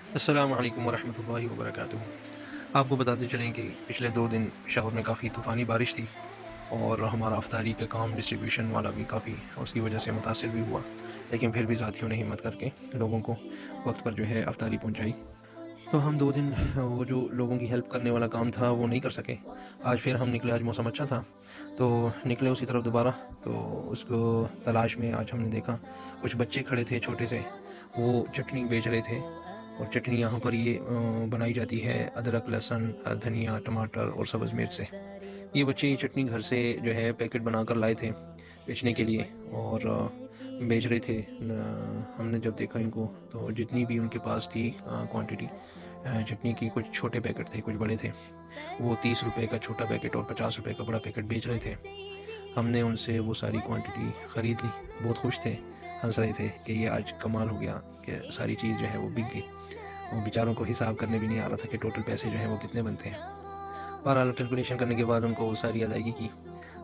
السلام علیکم ورحمۃ اللہ وبرکاتہ۔ آپ کو بتاتے چلیں کہ پچھلے 2 دن پشاور میں کافی طوفانی بارش تھی، اور ہمارا افطاری کا کام ڈسٹریبیوشن والا بھی کافی اس کی وجہ سے متاثر بھی ہوا، لیکن پھر بھی ذاتیوں نے ہمت کر کے لوگوں کو وقت پر جو ہے افطاری پہنچائی۔ تو ہم 2 دن وہ جو لوگوں کی ہیلپ کرنے والا کام تھا وہ نہیں کر سکے۔ آج پھر ہم نکلے، آج موسم اچھا تھا تو نکلے اسی طرف دوبارہ۔ تو اس کو تلاش میں آج ہم نے دیکھا کچھ بچے کھڑے تھے چھوٹے سے، وہ چٹنی بیچ رہے تھے۔ اور چٹنی یہاں پر یہ بنائی جاتی ہے ادرک، لہسن، دھنیا، ٹماٹر اور سبز مرچ سے۔ یہ بچے یہ چٹنی گھر سے جو ہے پیکٹ بنا کر لائے تھے بیچنے کے لیے، اور بیچ رہے تھے۔ ہم نے جب دیکھا ان کو تو جتنی بھی ان کے پاس تھی کوانٹٹی چٹنی کی، کچھ چھوٹے پیکٹ تھے کچھ بڑے تھے، وہ 30 روپے کا چھوٹا پیکٹ اور 50 روپے کا بڑا پیکٹ بیچ رہے تھے۔ ہم نے ان سے وہ ساری کوانٹٹی خرید لی، بہت خوش تھے، ہنس رہے تھے کہ یہ آج کمال ہو گیا کہ ساری چیز جو ہے وہ بک گئی۔ وہ بیچاروں کو حساب کرنے بھی نہیں آ رہا تھا کہ ٹوٹل پیسے جو ہیں وہ کتنے بنتے ہیں۔ بہرحال کیلکولیشن کرنے کے بعد ان کو وہ ساری ادائیگی کی،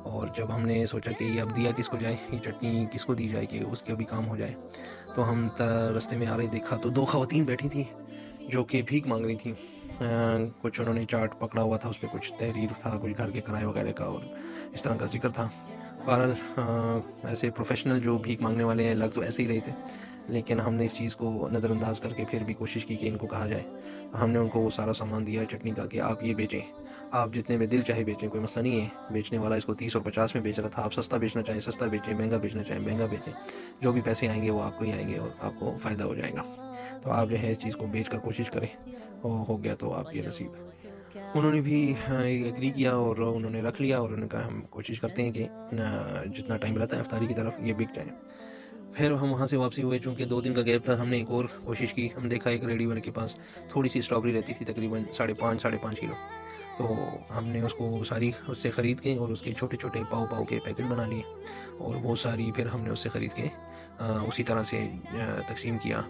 اور جب ہم نے سوچا کہ یہ اب دیا کس کو جائے، یہ چٹنی کس کو دی جائے کہ اس کے بھی کام ہو جائے، تو ہم رستے میں آ رہے دیکھا تو 2 خواتین بیٹھی تھیں جو کہ بھیک مانگ رہی تھیں۔ کچھ انہوں نے چارٹ پکڑا ہوا تھا، اس پہ کچھ تحریر تھا، کچھ گھر کے کرائے وغیرہ کا اور اس طرح کا ذکر تھا۔ بہرحال ایسے پروفیشنل جو بھیک مانگنے والے ہیں لگ تو ایسے ہی رہے تھے، لیکن ہم نے اس چیز کو نظر انداز کر کے پھر بھی کوشش کی کہ ان کو کہا جائے۔ ہم نے ان کو وہ سارا سامان دیا چٹنی کا کہ آپ یہ بیچیں، آپ جتنے میں دل چاہے بیچیں، کوئی مسئلہ نہیں ہے۔ بیچنے والا اس کو 30 اور 50 میں بیچ رہا تھا، آپ سستا بیچنا چاہیں سستا بیچیں، مہنگا بیچنا چاہیں مہنگا بیچیں، جو بھی پیسے آئیں گے وہ آپ کو ہی آئیں گے اور آپ کو فائدہ ہو جائے گا۔ تو آپ جو ہے اس چیز کو بیچ کر کوشش کریں، ہو گیا تو آپ یہ نصیب۔ انہوں نے بھی ایگری کیا اور انہوں نے رکھ لیا، اور انہوں نے کہا ہم کوشش کرتے ہیں کہ جتنا ٹائم رہتا ہے افطاری کی طرف یہ بک جائیں۔ پھر ہم وہاں سے واپسی ہوئے، چونکہ 2 دن کا گیپ تھا، ہم نے ایک اور کوشش کی۔ ہم دیکھا ایک ریڈی والے کے پاس تھوڑی سی اسٹرابری رہتی تھی، تقریباً 5.5 کلو۔ تو ہم نے اس کو ساری اس سے خرید کے اور اس کے چھوٹے چھوٹے پاؤ پاؤ کے پیکٹ بنا لیے، اور وہ ساری پھر ہم نے اس سے خرید کے اسی طرح سے تقسیم کیا،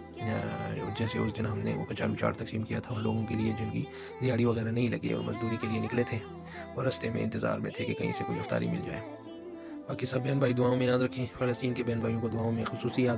جیسے اس دن ہم نے وہ کچالو چاٹ تقسیم کیا تھا ان لوگوں کے لیے جن کی دیہڑی وغیرہ نہیں لگی اور مزدوری کے لیے نکلے تھے، اور رستے میں انتظار میں تھے کہ کہیں سے کوئی افطاری مل جائے۔ باقی سب بہن بھائی دعاؤں میں یاد رکھیں، فلسطین کے بہن بھائیوں کو دعاؤں میں خصوصی یاد